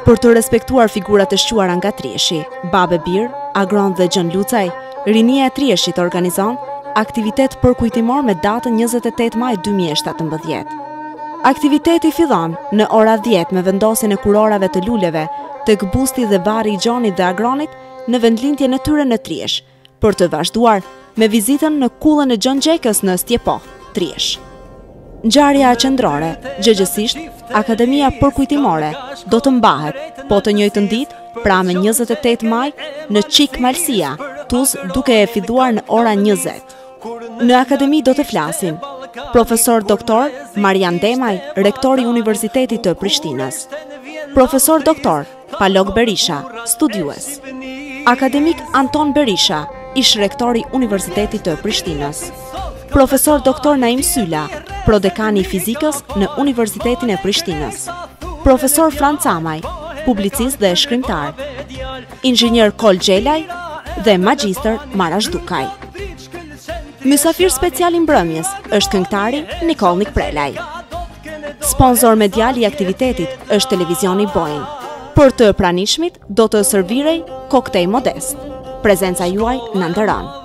Për të respektuar figurat e shquara nga Trieshi, Babe Bir, Agron dhe Gjën Lucaj, Rinia e Trieshit organizon aktivitet përkujtimor me datën 28 maj 2017. Aktiviteti fillon në ora 10 me vendosjen e kurorave të luleve tek busti dhe varri i Gjonit dhe Agronit në vendlindjen e tyre në Triesh, për të vazhduar me vizitën në kullën e Gjën Gjekës në Stjepoh, Triesh. Ngjarja qendrore, gjëgjësisht, Akademia Përkujtimore, do të mbahet, po të njëjtën ditë, pra me 28 maj, në Qik Malësia, Tuz, duke e filluar në ora 20. Në akademi do të flasin Profesor Doktor Marian Demaj, rektori i Universitetit të Prishtinës, Profesor Doktor Palok Berisha, studiues, Akademik Anton Berisha, ish rektori i Universitetit të Prishtinës, Profesor Doktor Naim Sylla, prodekani i fizikës në Universitetin e Prishtinës, Profesor Franc Amaj, publicist dhe shkrimtar, Inxhinier Kol Xhelaj dhe Magjister Marash Dukaj. Mysafir special i mbrëmjes është këngëtari Nikolnik Prelaj. Sponsor medial i aktivitetit është televizioni Boeing. Për të pranishmit do të servirej koktej modest. Prezenca juaj në nderon.